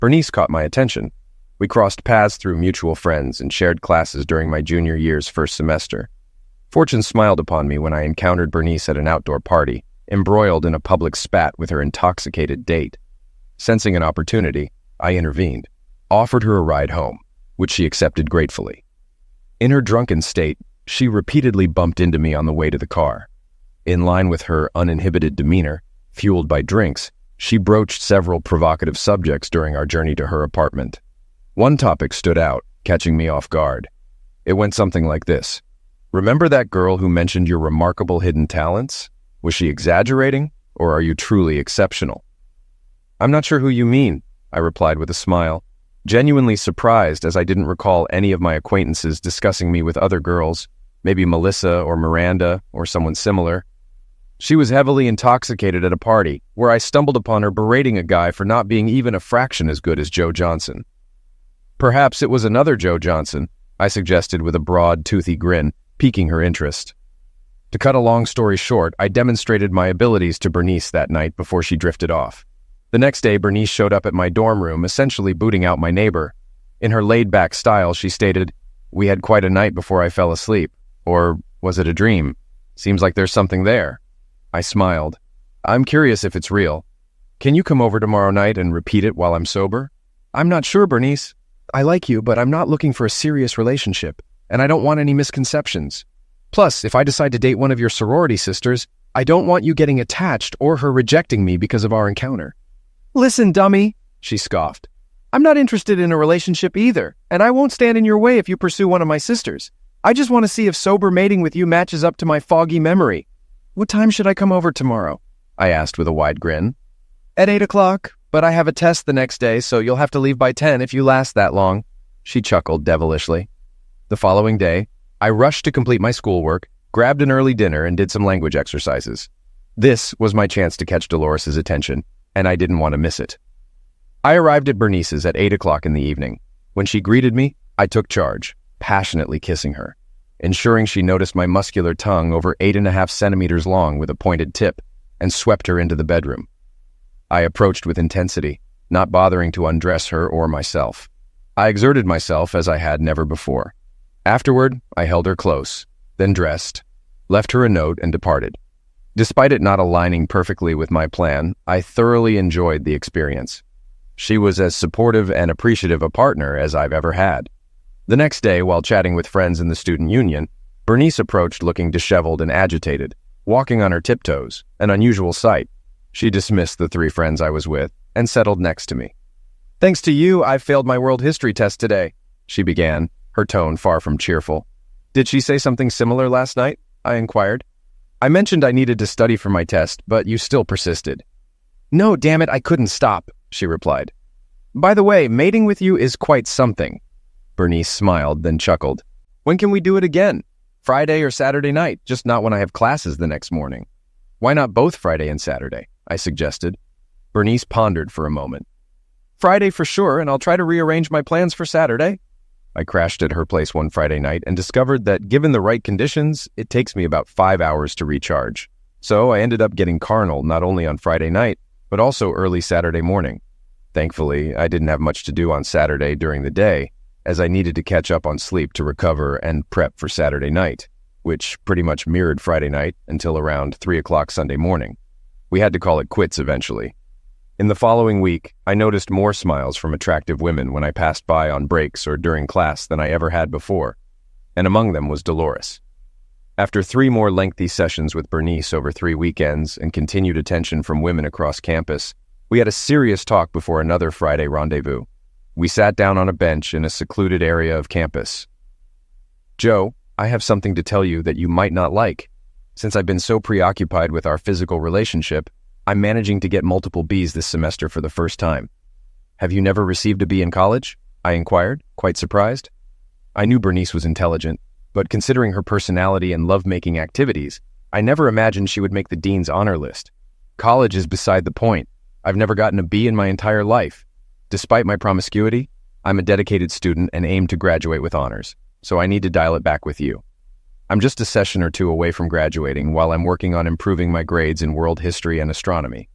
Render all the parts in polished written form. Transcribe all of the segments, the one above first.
Bernice caught my attention. We crossed paths through mutual friends and shared classes during my junior year's first semester. Fortune smiled upon me when I encountered Bernice at an outdoor party, embroiled in a public spat with her intoxicated date. Sensing an opportunity, I intervened, offered her a ride home, which she accepted gratefully. In her drunken state, she repeatedly bumped into me on the way to the car. In line with her uninhibited demeanor, fueled by drinks, she broached several provocative subjects during our journey to her apartment. One topic stood out, catching me off guard. It went something like this. "Remember that girl who mentioned your remarkable hidden talents? Was she exaggerating, or are you truly exceptional?" "I'm not sure who you mean," I replied with a smile, genuinely surprised as I didn't recall any of my acquaintances discussing me with other girls, maybe Melissa or Miranda or someone similar. "She was heavily intoxicated at a party where I stumbled upon her berating a guy for not being even a fraction as good as Joe Johnson." "Perhaps it was another Joe Johnson," I suggested with a broad, toothy grin, piquing her interest. To cut a long story short, I demonstrated my abilities to Bernice that night before she drifted off. The next day, Bernice showed up at my dorm room, essentially booting out my neighbor. In her laid-back style, she stated, "We had quite a night before I fell asleep. Or was it a dream? Seems like there's something there." I smiled. "I'm curious if it's real. Can you come over tomorrow night and repeat it while I'm sober?" "I'm not sure, Bernice. I like you, but I'm not looking for a serious relationship, and I don't want any misconceptions. Plus, if I decide to date one of your sorority sisters, I don't want you getting attached or her rejecting me because of our encounter." "Listen, dummy," she scoffed. "I'm not interested in a relationship either, and I won't stand in your way if you pursue one of my sisters. I just want to see if sober mating with you matches up to my foggy memory." "What time should I come over tomorrow?" I asked with a wide grin. "At 8 o'clock, but I have a test the next day, so you'll have to leave by 10 if you last that long." She chuckled devilishly. The following day, I rushed to complete my schoolwork, grabbed an early dinner, and did some language exercises. This was my chance to catch Dolores's attention, and I didn't want to miss it. I arrived at Bernice's at 8 o'clock in the evening. When she greeted me, I took charge, passionately kissing her, ensuring she noticed my muscular tongue over 8.5 centimeters long with a pointed tip, and swept her into the bedroom. I approached with intensity, not bothering to undress her or myself. I exerted myself as I had never before. Afterward, I held her close, then dressed, left her a note, and departed. Despite it not aligning perfectly with my plan, I thoroughly enjoyed the experience. She was as supportive and appreciative a partner as I've ever had. The next day, while chatting with friends in the student union, Bernice approached looking disheveled and agitated, walking on her tiptoes, an unusual sight. She dismissed the 3 friends I was with and settled next to me. "Thanks to you, I failed my world history test today," she began, her tone far from cheerful. "Did she say something similar last night?" I inquired. "I mentioned I needed to study for my test, but you still persisted." "No, damn it, I couldn't stop," she replied. "By the way, mating with you is quite something." Bernice smiled, then chuckled. "When can we do it again? Friday or Saturday night, just not when I have classes the next morning." "Why not both Friday and Saturday?" I suggested. Bernice pondered for a moment. "Friday for sure, and I'll try to rearrange my plans for Saturday." I crashed at her place one Friday night and discovered that given the right conditions, it takes me about 5 hours to recharge. So I ended up getting carnal not only on Friday night, but also early Saturday morning. Thankfully, I didn't have much to do on Saturday during the day, as I needed to catch up on sleep to recover and prep for Saturday night, which pretty much mirrored Friday night until around 3 o'clock Sunday morning. We had to call it quits eventually. In the following week, I noticed more smiles from attractive women when I passed by on breaks or during class than I ever had before, and among them was Dolores. After 3 more lengthy sessions with Bernice over 3 weekends and continued attention from women across campus, we had a serious talk before another Friday rendezvous. We sat down on a bench in a secluded area of campus. "Joe, I have something to tell you that you might not like. Since I've been so preoccupied with our physical relationship, I'm managing to get multiple B's this semester for the first time." "Have you never received a B in college?" I inquired, quite surprised. I knew Bernice was intelligent, but considering her personality and love-making activities, I never imagined she would make the dean's honor list. "College is beside the point. I've never gotten a B in my entire life. Despite my promiscuity, I'm a dedicated student and aim to graduate with honors, so I need to dial it back with you. I'm just a session or 2 away from graduating while I'm working on improving my grades in world history and astronomy."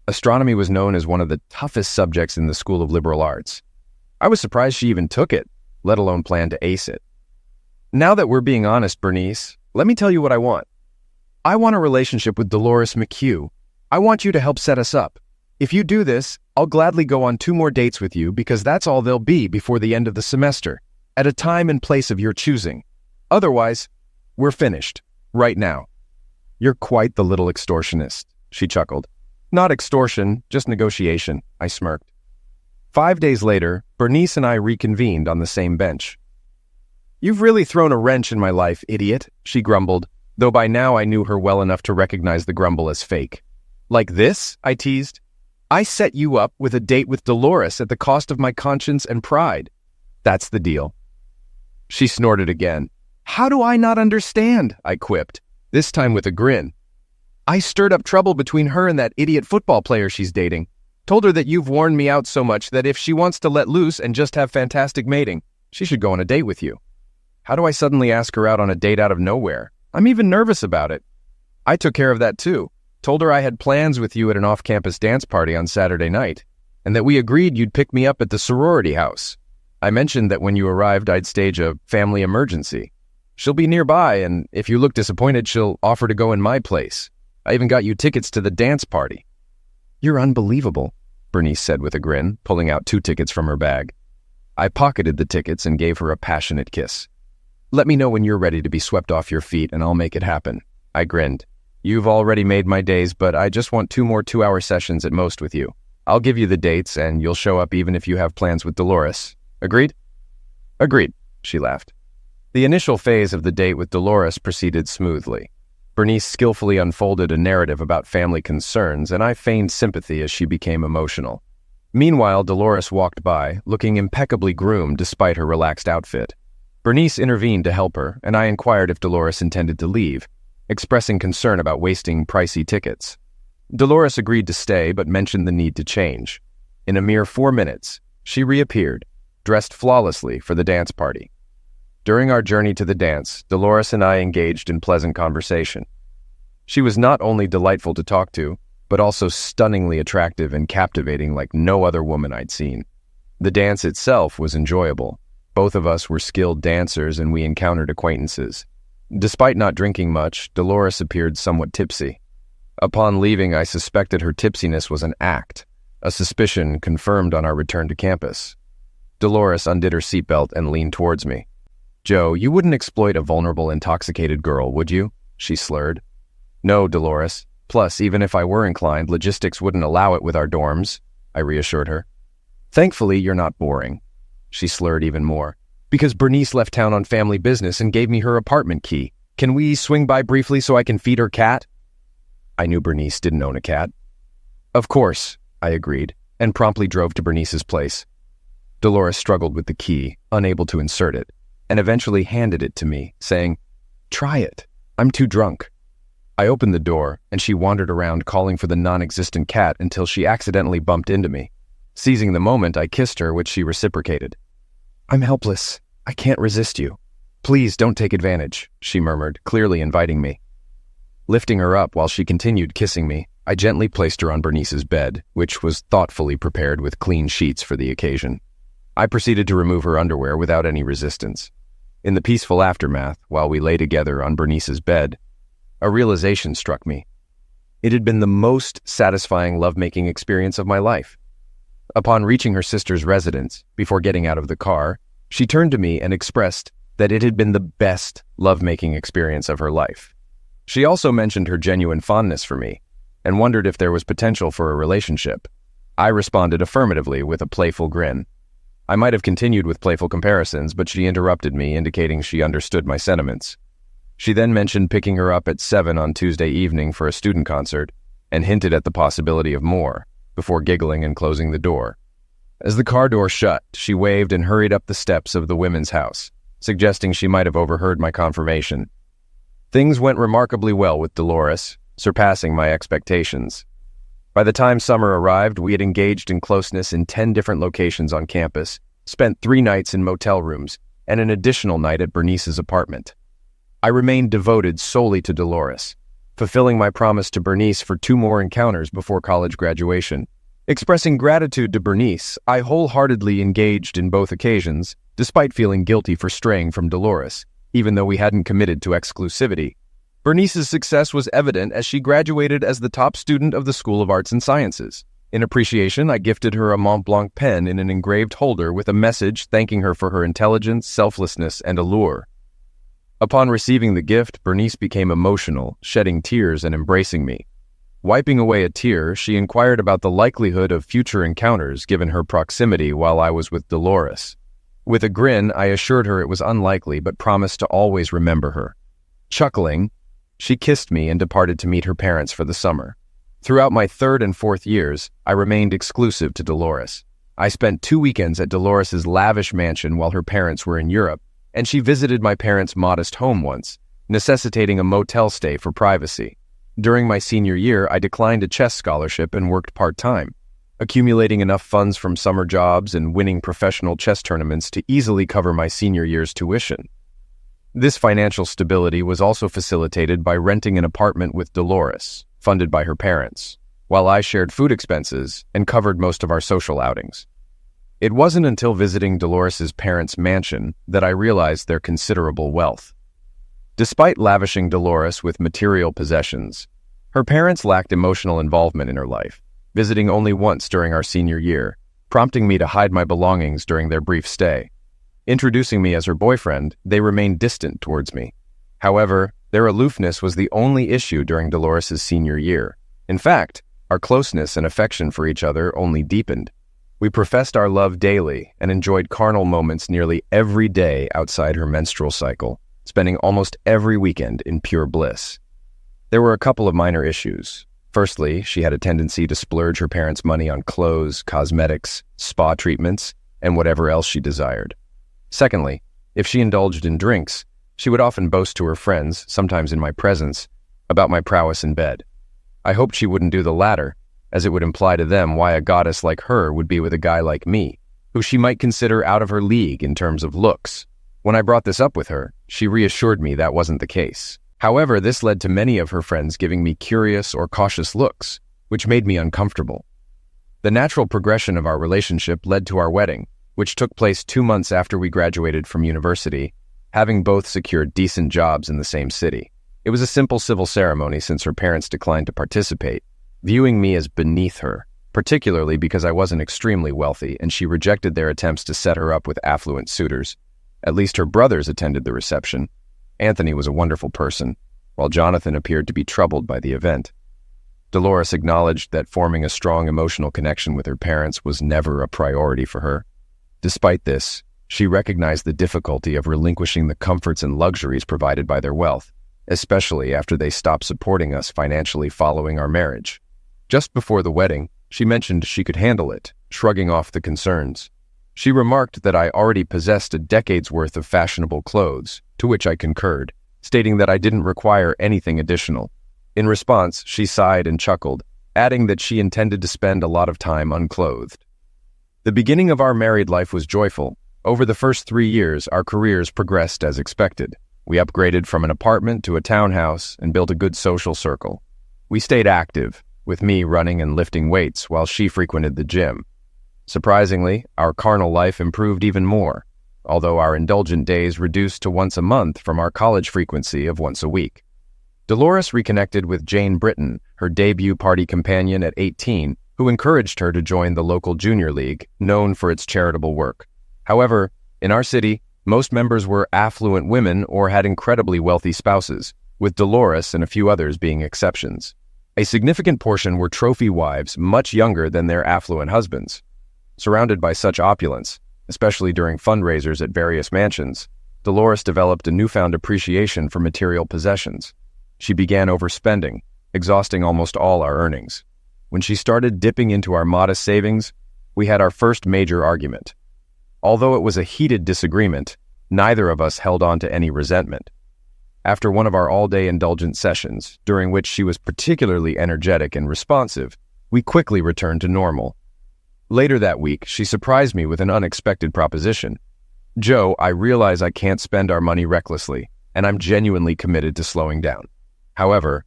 Astronomy was known as one of the toughest subjects in the School of Liberal Arts. I was surprised she even took it, let alone planned to ace it. Now that we're being honest, Bernice, let me tell you what I want. I want a relationship with Dolores McHugh. I want you to help set us up. If you do this, I'll gladly go on 2 more dates with you because that's all there'll be before the end of the semester, at a time and place of your choosing. Otherwise, we're finished, right now. You're quite the little extortionist, she chuckled. Not extortion, just negotiation, I smirked. 5 days later, Bernice and I reconvened on the same bench. You've really thrown a wrench in my life, idiot, she grumbled, though by now I knew her well enough to recognize the grumble as fake. Like this? I teased. I set you up with a date with Dolores at the cost of my conscience and pride. That's the deal. She snorted again. How do I not understand? I quipped, this time with a grin. I stirred up trouble between her and that idiot football player she's dating. Told her that you've worn me out so much that if she wants to let loose and just have fantastic mating, she should go on a date with you. How do I suddenly ask her out on a date out of nowhere? I'm even nervous about it. I took care of that too. Told her I had plans with you at an off-campus dance party on Saturday night, and that we agreed you'd pick me up at the sorority house. I mentioned that when you arrived, I'd stage a family emergency. She'll be nearby, and if you look disappointed, she'll offer to go in my place. I even got you tickets to the dance party. You're unbelievable, Bernice said with a grin, pulling out 2 tickets from her bag. I pocketed the tickets and gave her a passionate kiss. Let me know when you're ready to be swept off your feet, and I'll make it happen. I grinned. You've already made my days, but I just want 2 more 2-hour sessions at most with you. I'll give you the dates, and you'll show up even if you have plans with Dolores. Agreed? Agreed, she laughed. The initial phase of the date with Dolores proceeded smoothly. Bernice skillfully unfolded a narrative about family concerns, and I feigned sympathy as she became emotional. Meanwhile, Dolores walked by, looking impeccably groomed despite her relaxed outfit. Bernice intervened to help her, and I inquired if Dolores intended to leave, expressing concern about wasting pricey tickets. Dolores agreed to stay, but mentioned the need to change. In a mere 4 minutes, she reappeared, dressed flawlessly for the dance party. During our journey to the dance, Dolores and I engaged in pleasant conversation. She was not only delightful to talk to, but also stunningly attractive and captivating like no other woman I'd seen. The dance itself was enjoyable. Both of us were skilled dancers and we encountered acquaintances. Despite not drinking much, Dolores appeared somewhat tipsy. Upon leaving, I suspected her tipsiness was an act, a suspicion confirmed on our return to campus. Dolores undid her seatbelt and leaned towards me. Joe, you wouldn't exploit a vulnerable, intoxicated girl, would you? She slurred. No, Dolores. Plus, even if I were inclined, logistics wouldn't allow it with our dorms, I reassured her. Thankfully, you're not boring. She slurred even more. Because Bernice left town on family business and gave me her apartment key. Can we swing by briefly so I can feed her cat? I knew Bernice didn't own a cat. Of course, I agreed, and promptly drove to Bernice's place. Dolores struggled with the key, unable to insert it, and eventually handed it to me, saying, Try it. I'm too drunk. I opened the door, and she wandered around calling for the non-existent cat until she accidentally bumped into me. Seizing the moment, I kissed her, which she reciprocated. I'm helpless. I can't resist you. Please don't take advantage, she murmured, clearly inviting me. Lifting her up while she continued kissing me, I gently placed her on Bernice's bed, which was thoughtfully prepared with clean sheets for the occasion. I proceeded to remove her underwear without any resistance. In the peaceful aftermath, while we lay together on Bernice's bed, a realization struck me. It had been the most satisfying lovemaking experience of my life. Upon reaching her sister's residence, before getting out of the car, she turned to me and expressed that it had been the best lovemaking experience of her life. She also mentioned her genuine fondness for me, and wondered if there was potential for a relationship. I responded affirmatively with a playful grin. I might have continued with playful comparisons, but she interrupted me, indicating she understood my sentiments. She then mentioned picking her up at 7 on Tuesday evening for a student concert, and hinted at the possibility of more, before giggling and closing the door. As the car door shut, she waved and hurried up the steps of the women's house, suggesting she might have overheard my confirmation. Things went remarkably well with Dolores, surpassing my expectations. By the time summer arrived, we had engaged in closeness in 10 different locations on campus, spent 3 nights in motel rooms, and an additional night at Bernice's apartment. I remained devoted solely to Dolores. fulfilling my promise to Bernice for 2 more encounters before college graduation. Expressing gratitude to Bernice, I wholeheartedly engaged in both occasions, despite feeling guilty for straying from Dolores, even though we hadn't committed to exclusivity. Bernice's success was evident as she graduated as the top student of the School of Arts and Sciences. In appreciation, I gifted her a Mont Blanc pen in an engraved holder with a message thanking her for her intelligence, selflessness, and allure. Upon receiving the gift, Bernice became emotional, shedding tears and embracing me. Wiping away a tear, she inquired about the likelihood of future encounters given her proximity while I was with Dolores. With a grin, I assured her it was unlikely but promised to always remember her. Chuckling, she kissed me and departed to meet her parents for the summer. Throughout my 3rd and 4th years, I remained exclusive to Dolores. I spent 2 weekends at Dolores's lavish mansion while her parents were in Europe, and she visited my parents' modest home once, necessitating a motel stay for privacy. During my senior year, I declined a chess scholarship and worked part-time, accumulating enough funds from summer jobs and winning professional chess tournaments to easily cover my senior year's tuition. This financial stability was also facilitated by renting an apartment with Dolores, funded by her parents, while I shared food expenses and covered most of our social outings. It wasn't until visiting Dolores's parents' mansion that I realized their considerable wealth. Despite lavishing Dolores with material possessions, her parents lacked emotional involvement in her life, visiting only once during our senior year, prompting me to hide my belongings during their brief stay. Introducing me as her boyfriend, they remained distant towards me. However, their aloofness was the only issue during Dolores's senior year. In fact, our closeness and affection for each other only deepened. We professed our love daily and enjoyed carnal moments nearly every day outside her menstrual cycle, spending almost every weekend in pure bliss. There were a couple of minor issues. Firstly, she had a tendency to splurge her parents' money on clothes, cosmetics, spa treatments, and whatever else she desired. Secondly, if she indulged in drinks, she would often boast to her friends, sometimes in my presence, about my prowess in bed. I hoped she wouldn't do the latter, as it would imply to them why a goddess like her would be with a guy like me, who she might consider out of her league in terms of looks. When I brought this up with her, she reassured me that wasn't the case. However, this led to many of her friends giving me curious or cautious looks, which made me uncomfortable. The natural progression of our relationship led to our wedding, which took place 2 months after we graduated from university, having both secured decent jobs in the same city. It was a simple civil ceremony since her parents declined to participate, viewing me as beneath her, particularly because I wasn't extremely wealthy and she rejected their attempts to set her up with affluent suitors. At least her brothers attended the reception. Anthony was a wonderful person, while Jonathan appeared to be troubled by the event. Dolores acknowledged that forming a strong emotional connection with her parents was never a priority for her. Despite this, she recognized the difficulty of relinquishing the comforts and luxuries provided by their wealth, especially after they stopped supporting us financially following our marriage. Just before the wedding, she mentioned she could handle it, shrugging off the concerns. She remarked that I already possessed a decade's worth of fashionable clothes, to which I concurred, stating that I didn't require anything additional. In response, she sighed and chuckled, adding that she intended to spend a lot of time unclothed. The beginning of our married life was joyful. Over the first 3 years, our careers progressed as expected. We upgraded from an apartment to a townhouse and built a good social circle. We stayed active, with me running and lifting weights while she frequented the gym. Surprisingly, our carnal life improved even more, although our indulgent days reduced to once a month from our college frequency of once a week. Dolores reconnected with Jane Britton, her debut party companion at 18, who encouraged her to join the local junior league, known for its charitable work. However, in our city, most members were affluent women or had incredibly wealthy spouses, with Dolores and a few others being exceptions. A significant portion were trophy wives much younger than their affluent husbands. Surrounded by such opulence, especially during fundraisers at various mansions, Dolores developed a newfound appreciation for material possessions. She began overspending, exhausting almost all our earnings. When she started dipping into our modest savings, we had our first major argument. Although it was a heated disagreement, neither of us held on to any resentment. After one of our all-day indulgent sessions, during which she was particularly energetic and responsive, we quickly returned to normal. Later that week, she surprised me with an unexpected proposition. "Joe, I realize I can't spend our money recklessly, and I'm genuinely committed to slowing down. However,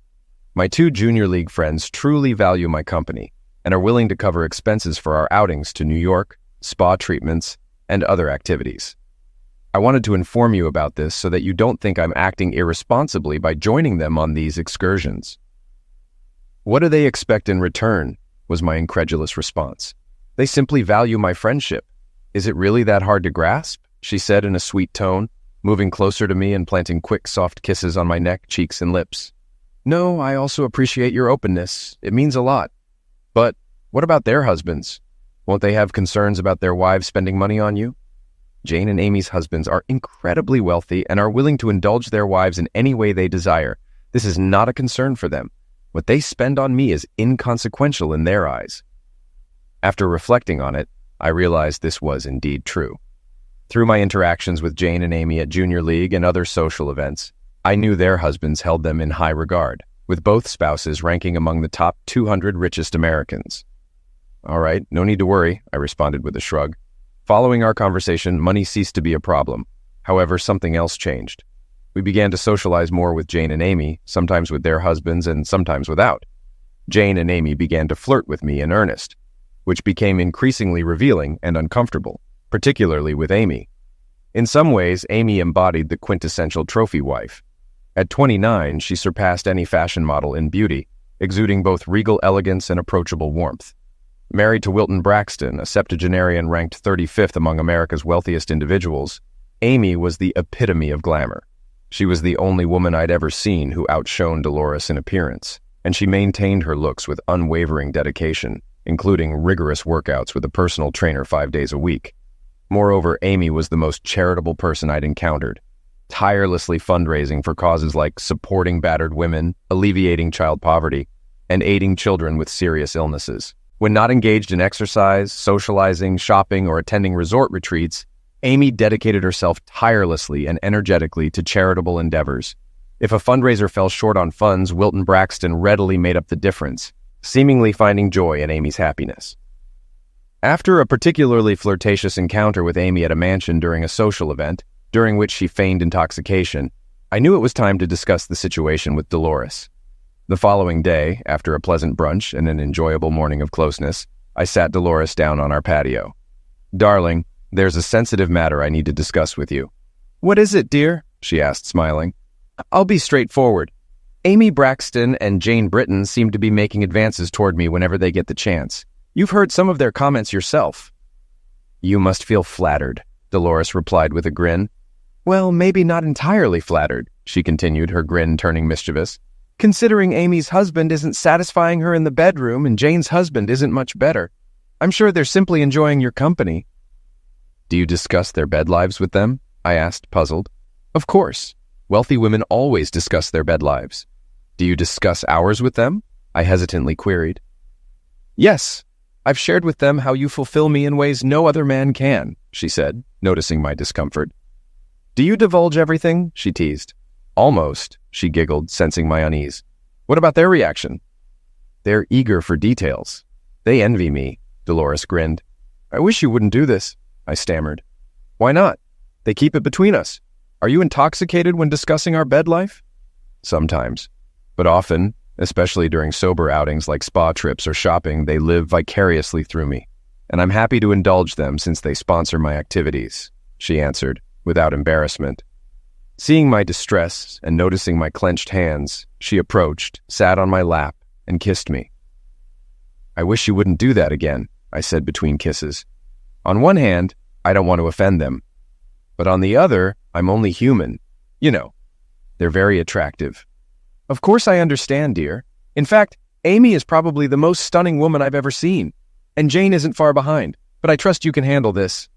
My two junior league friends truly value my company and are willing to cover expenses for our outings to New York, spa treatments, and other activities. I wanted to inform you about this so that you don't think I'm acting irresponsibly by joining them on these excursions. What do they expect in return? Was my incredulous response. They simply value my friendship. Is it really that hard to grasp? She said in a sweet tone, moving closer to me and planting quick, soft kisses on my neck, cheeks, and lips. No, I also appreciate your openness. It means a lot. But what about their husbands? Won't they have concerns about their wives spending money on you? Jane and Amy's husbands are incredibly wealthy and are willing to indulge their wives in any way they desire. This is not a concern for them. What they spend on me is inconsequential in their eyes. After reflecting on it, I realized this was indeed true. Through my interactions with Jane and Amy at Junior League and other social events, I knew their husbands held them in high regard, with both spouses ranking among the top 200 richest Americans. All right, no need to worry, I responded with a shrug. Following our conversation, money ceased to be a problem. However, something else changed. We began to socialize more with Jane and Amy, sometimes with their husbands and sometimes without. Jane and Amy began to flirt with me in earnest, which became increasingly revealing and uncomfortable, particularly with Amy. In some ways, Amy embodied the quintessential trophy wife. At 29, she surpassed any fashion model in beauty, exuding both regal elegance and approachable warmth. Married to Wilton Braxton, a septuagenarian ranked 35th among America's wealthiest individuals, Amy was the epitome of glamour. She was the only woman I'd ever seen who outshone Dolores in appearance, and she maintained her looks with unwavering dedication, including rigorous workouts with a personal trainer 5 days a week. Moreover, Amy was the most charitable person I'd encountered, tirelessly fundraising for causes like supporting battered women, alleviating child poverty, and aiding children with serious illnesses. When not engaged in exercise, socializing, shopping, or attending resort retreats, Amy dedicated herself tirelessly and energetically to charitable endeavors. If a fundraiser fell short on funds, Wilton Braxton readily made up the difference, seemingly finding joy in Amy's happiness. After a particularly flirtatious encounter with Amy at a mansion during a social event, during which she feigned intoxication, I knew it was time to discuss the situation with Dolores. The following day, after a pleasant brunch and an enjoyable morning of closeness, I sat Dolores down on our patio. Darling, there's a sensitive matter I need to discuss with you. What is it, dear? She asked, smiling. I'll be straightforward. Amy Braxton and Jane Britton seem to be making advances toward me whenever they get the chance. You've heard some of their comments yourself. You must feel flattered, Dolores replied with a grin. Well, maybe not entirely flattered, she continued, her grin turning mischievous. Considering Amy's husband isn't satisfying her in the bedroom and Jane's husband isn't much better. I'm sure they're simply enjoying your company. Do you discuss their bed lives with them? I asked, puzzled. Of course. Wealthy women always discuss their bed lives. Do you discuss ours with them? I hesitantly queried. Yes. I've shared with them how you fulfill me in ways no other man can, she said, noticing my discomfort. Do you divulge everything? She teased. Almost, she giggled, sensing my unease. What about their reaction? They're eager for details. They envy me, Dolores grinned. I wish you wouldn't do this, I stammered. Why not? They keep it between us. Are you intoxicated when discussing our bed life? Sometimes, but often, especially during sober outings like spa trips or shopping, they live vicariously through me, and I'm happy to indulge them since they sponsor my activities, she answered, without embarrassment. Seeing my distress and noticing my clenched hands, she approached, sat on my lap, and kissed me. I wish you wouldn't do that again, I said between kisses. On one hand, I don't want to offend them, but on the other, I'm only human. You know, they're very attractive. Of course I understand, dear. In fact, Amy is probably the most stunning woman I've ever seen, and Jane isn't far behind, but I trust you can handle this.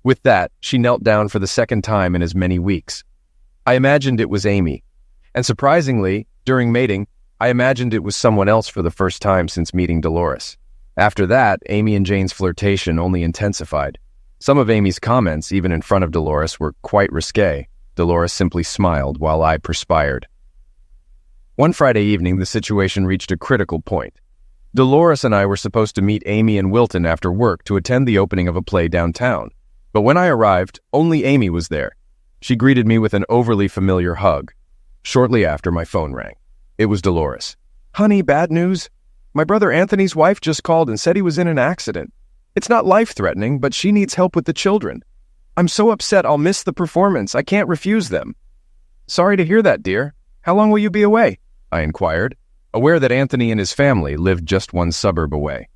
With that, she knelt down for the second time in as many weeks. I imagined it was Amy, and surprisingly, during mating, I imagined it was someone else for the first time since meeting Dolores. After that, Amy and Jane's flirtation only intensified. Some of Amy's comments, even in front of Dolores, were quite risque. Dolores simply smiled while I perspired. One Friday evening, the situation reached a critical point. Dolores and I were supposed to meet Amy and Wilton after work to attend the opening of a play downtown. But when I arrived, only Amy was there. She greeted me with an overly familiar hug. Shortly after, my phone rang. It was Dolores. Honey, bad news. My brother Anthony's wife just called and said he was in an accident. It's not life-threatening, but she needs help with the children. I'm so upset I'll miss the performance. I can't refuse them. Sorry to hear that, dear. How long will you be away? I inquired, aware that Anthony and his family lived just one suburb away.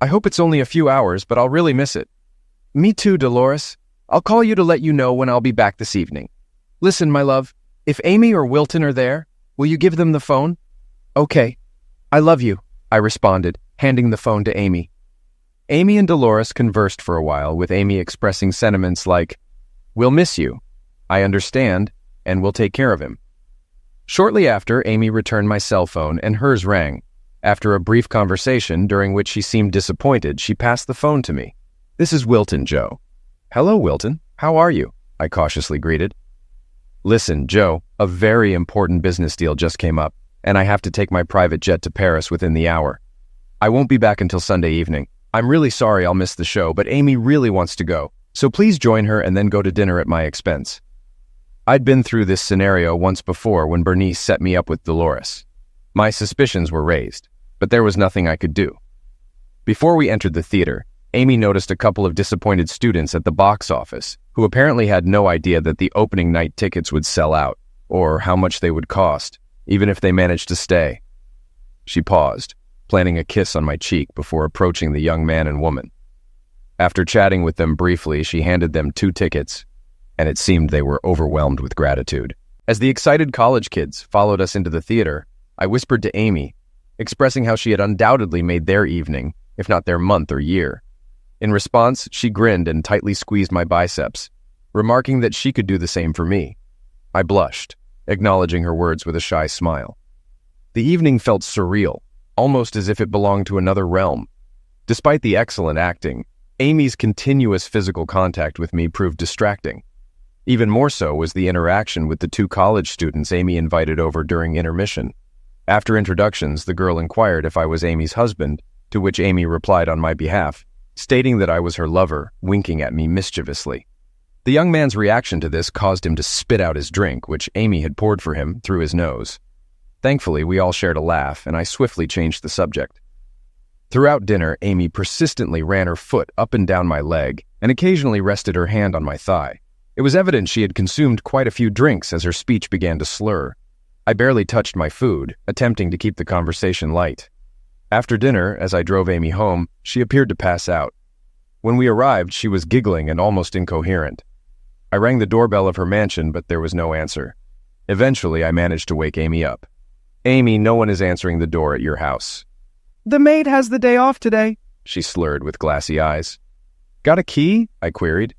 I hope it's only a few hours, but I'll really miss it. Me too, Dolores. I'll call you to let you know when I'll be back this evening. Listen, my love, if Amy or Wilton are there, will you give them the phone? Okay. I love you, I responded, handing the phone to Amy. Amy and Dolores conversed for a while, with Amy expressing sentiments like, "We'll miss you. I understand, and we'll take care of him." Shortly after, Amy returned my cell phone and hers rang. After a brief conversation, during which she seemed disappointed, she passed the phone to me. "This is Wilton, Joe." "Hello, Wilton. How are you?" I cautiously greeted. "Listen, Joe, a very important business deal just came up, and I have to take my private jet to Paris within the hour. I won't be back until Sunday evening. I'm really sorry I'll miss the show, but Amy really wants to go, so please join her and then go to dinner at my expense." I'd been through this scenario once before when Bernice set me up with Dolores. My suspicions were raised, but there was nothing I could do. Before we entered the theater, Amy noticed a couple of disappointed students at the box office who apparently had no idea that the opening night tickets would sell out, or how much they would cost, even if they managed to stay. She paused, planting a kiss on my cheek before approaching the young man and woman. After chatting with them briefly, she handed them 2 tickets, and it seemed they were overwhelmed with gratitude. As the excited college kids followed us into the theater, I whispered to Amy, expressing how she had undoubtedly made their evening, if not their month or year. In response, she grinned and tightly squeezed my biceps, remarking that she could do the same for me. I blushed, acknowledging her words with a shy smile. The evening felt surreal, almost as if it belonged to another realm. Despite the excellent acting, Amy's continuous physical contact with me proved distracting. Even more so was the interaction with the 2 college students Amy invited over during intermission. After introductions, the girl inquired if I was Amy's husband, to which Amy replied on my behalf, stating that I was her lover, winking at me mischievously. The young man's reaction to this caused him to spit out his drink, which Amy had poured for him, through his nose. Thankfully, we all shared a laugh, and I swiftly changed the subject. Throughout dinner, Amy persistently ran her foot up and down my leg and occasionally rested her hand on my thigh. It was evident she had consumed quite a few drinks as her speech began to slur. I barely touched my food, attempting to keep the conversation light. After dinner, as I drove Amy home, she appeared to pass out. When we arrived, she was giggling and almost incoherent. I rang the doorbell of her mansion, but there was no answer. Eventually, I managed to wake Amy up. "Amy, no one is answering the door at your house." "The maid has the day off today," she slurred with glassy eyes. "Got a key?" I queried.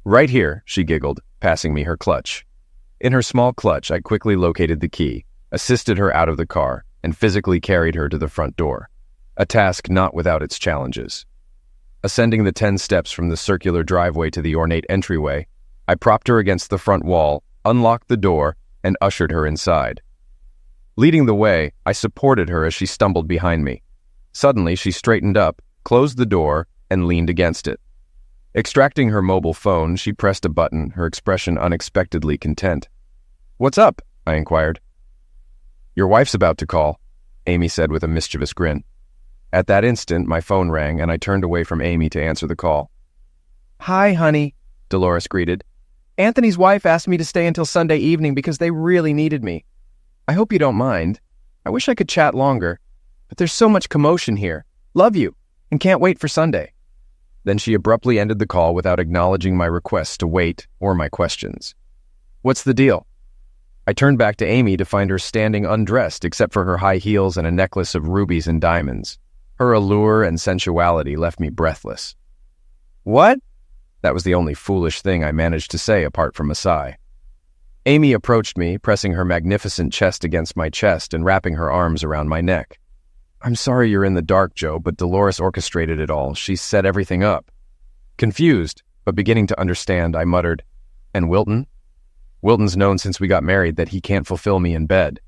"Right here," she giggled, passing me her clutch. In her small clutch, I quickly located the key, assisted her out of the car, and physically carried her to the front door, a task not without its challenges. Ascending the 10 steps from the circular driveway to the ornate entryway, I propped her against the front wall, unlocked the door, and ushered her inside. Leading the way, I supported her as she stumbled behind me. Suddenly, she straightened up, closed the door, and leaned against it. Extracting her mobile phone, she pressed a button, her expression unexpectedly content. "What's up?" I inquired. "Your wife's about to call," Amy said with a mischievous grin. At that instant, my phone rang, and I turned away from Amy to answer the call. "Hi, honey," Dolores greeted. "Anthony's wife asked me to stay until Sunday evening because they really needed me. I hope you don't mind. I wish I could chat longer, but there's so much commotion here. Love you, and can't wait for Sunday." Then she abruptly ended the call without acknowledging my requests to wait or my questions. "What's the deal?" I turned back to Amy to find her standing undressed except for her high heels and a necklace of rubies and diamonds. Her allure and sensuality left me breathless. "What?" That was the only foolish thing I managed to say apart from a sigh. Amy approached me, pressing her magnificent chest against my chest and wrapping her arms around my neck. "I'm sorry you're in the dark, Joe, but Dolores orchestrated it all. She set everything up." Confused, but beginning to understand, I muttered, "And Wilton?" "Wilton's known since we got married that he can't fulfill me in bed.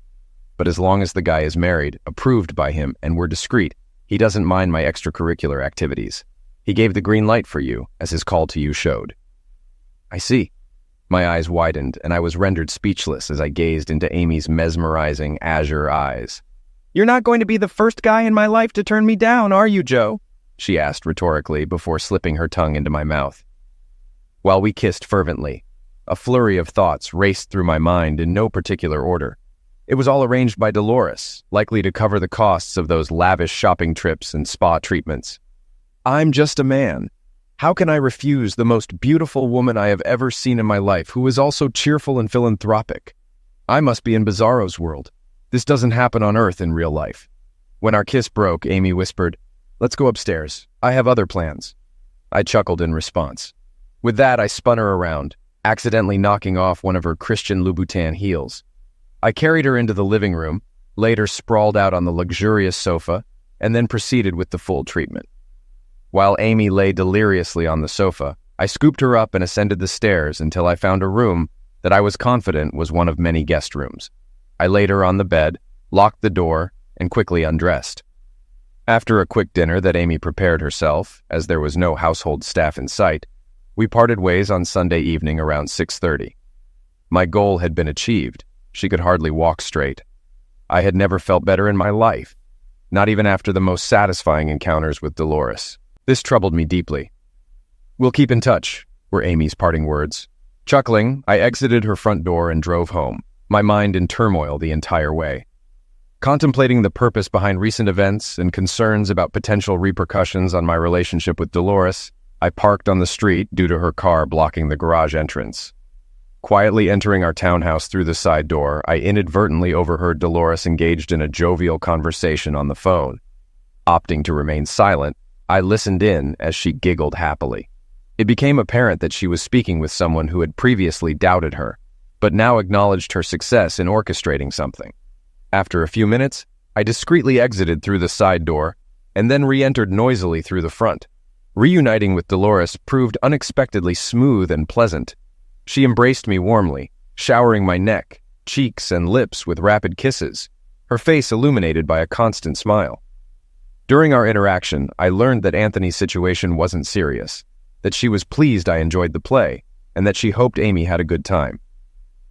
But as long as the guy is married, approved by him, and we're discreet, he doesn't mind my extracurricular activities. He gave the green light for you, as his call to you showed." "I see." My eyes widened, and I was rendered speechless as I gazed into Amy's mesmerizing azure eyes. "You're not going to be the first guy in my life to turn me down, are you, Joe?" she asked rhetorically before slipping her tongue into my mouth. While we kissed fervently, a flurry of thoughts raced through my mind in no particular order. It was all arranged by Dolores, likely to cover the costs of those lavish shopping trips and spa treatments. I'm just a man. How can I refuse the most beautiful woman I have ever seen in my life, who is also cheerful and philanthropic? I must be in Bizarro's world. This doesn't happen on Earth in real life. When our kiss broke, Amy whispered, "Let's go upstairs. I have other plans." I chuckled in response. With that, I spun her around, accidentally knocking off one of her Christian Louboutin heels. I carried her into the living room, later sprawled out on the luxurious sofa, and then proceeded with the full treatment. While Amy lay deliriously on the sofa, I scooped her up and ascended the stairs until I found a room that I was confident was one of many guest rooms. I laid her on the bed, locked the door, and quickly undressed. After a quick dinner that Amy prepared herself, as there was no household staff in sight, we parted ways on Sunday evening around 6:30. My goal had been achieved. She could hardly walk straight. I had never felt better in my life, not even after the most satisfying encounters with Dolores. This troubled me deeply. "We'll keep in touch," were Amy's parting words. Chuckling, I exited her front door and drove home, my mind in turmoil the entire way. Contemplating the purpose behind recent events and concerns about potential repercussions on my relationship with Dolores, I parked on the street due to her car blocking the garage entrance. Quietly entering our townhouse through the side door, I inadvertently overheard Dolores engaged in a jovial conversation on the phone. Opting to remain silent, I listened in as she giggled happily. It became apparent that she was speaking with someone who had previously doubted her, but now acknowledged her success in orchestrating something. After a few minutes, I discreetly exited through the side door and then re-entered noisily through the front. Reuniting with Dolores proved unexpectedly smooth and pleasant. She embraced me warmly, showering my neck, cheeks, and lips with rapid kisses, her face illuminated by a constant smile. During our interaction, I learned that Anthony's situation wasn't serious, that she was pleased I enjoyed the play, and that she hoped Amy had a good time.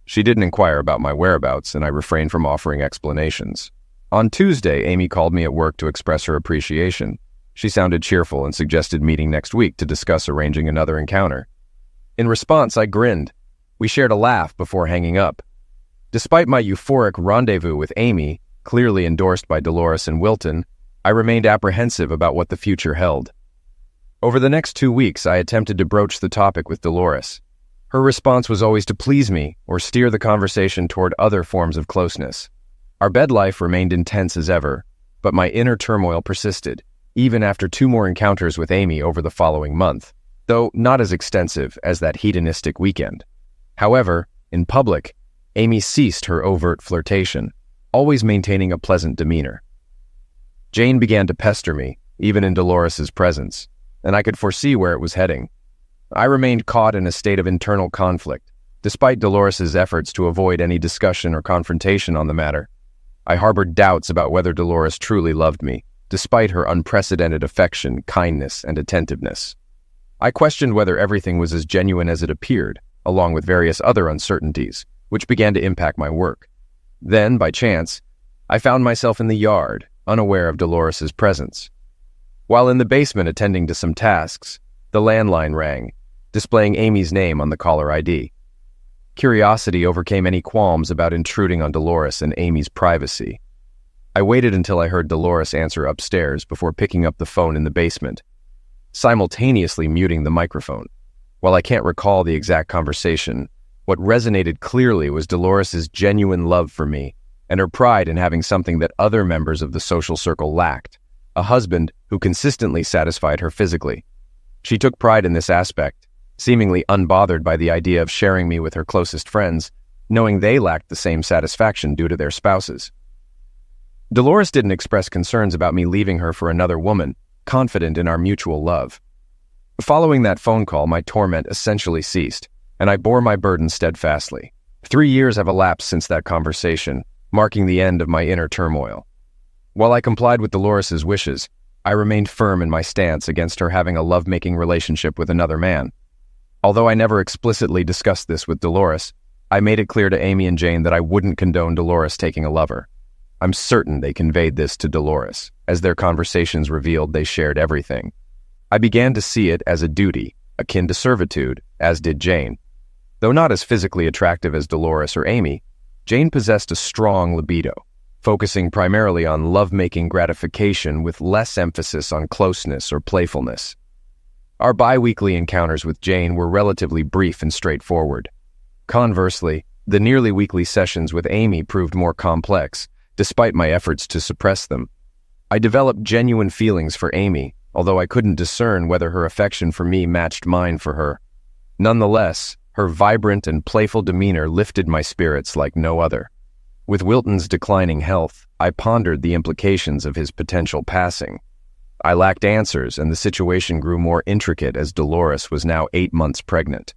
She didn't inquire about my whereabouts, and I refrained from offering explanations. On Tuesday, Amy called me at work to express her appreciation. She sounded cheerful and suggested meeting next week to discuss arranging another encounter. In response, I grinned. We shared a laugh before hanging up. Despite my euphoric rendezvous with Amy, clearly endorsed by Dolores and Wilton, I remained apprehensive about what the future held. Over the next 2 weeks, I attempted to broach the topic with Dolores. Her response was always to please me or steer the conversation toward other forms of closeness. Our bed life remained intense as ever, but my inner turmoil persisted, even after 2 more encounters with Amy over the following month, though not as extensive as that hedonistic weekend. However, in public, Amy ceased her overt flirtation, always maintaining a pleasant demeanor. Jane began to pester me, even in Dolores's presence, and I could foresee where it was heading. I remained caught in a state of internal conflict, despite Dolores's efforts to avoid any discussion or confrontation on the matter. I harbored doubts about whether Dolores truly loved me, despite her unprecedented affection, kindness, and attentiveness. I questioned whether everything was as genuine as it appeared, along with various other uncertainties, which began to impact my work. Then, by chance, I found myself in the yard, unaware of Dolores's presence. While in the basement attending to some tasks, the landline rang, displaying Amy's name on the caller ID. Curiosity overcame any qualms about intruding on Dolores and Amy's privacy. I waited until I heard Dolores answer upstairs before picking up the phone in the basement, simultaneously muting the microphone. While I can't recall the exact conversation, what resonated clearly was Dolores's genuine love for me and her pride in having something that other members of the social circle lacked, a husband who consistently satisfied her physically. She took pride in this aspect, seemingly unbothered by the idea of sharing me with her closest friends, knowing they lacked the same satisfaction due to their spouses. Dolores didn't express concerns about me leaving her for another woman, confident in our mutual love. Following that phone call, my torment essentially ceased, and I bore my burden steadfastly. 3 years have elapsed since that conversation, marking the end of my inner turmoil. While I complied with Dolores's wishes, I remained firm in my stance against her having a love-making relationship with another man. Although I never explicitly discussed this with Dolores, I made it clear to Amy and Jane that I wouldn't condone Dolores taking a lover. I'm certain they conveyed this to Dolores. As their conversations revealed, they shared everything. I began to see it as a duty, akin to servitude, as did Jane. Though not as physically attractive as Dolores or Amy, Jane possessed a strong libido, focusing primarily on love-making gratification with less emphasis on closeness or playfulness. Our bi-weekly encounters with Jane were relatively brief and straightforward. Conversely, the nearly weekly sessions with Amy proved more complex, despite my efforts to suppress them. I developed genuine feelings for Amy, although I couldn't discern whether her affection for me matched mine for her. Nonetheless, her vibrant and playful demeanor lifted my spirits like no other. With Wilton's declining health, I pondered the implications of his potential passing. I lacked answers, and the situation grew more intricate as Dolores was now 8 months pregnant.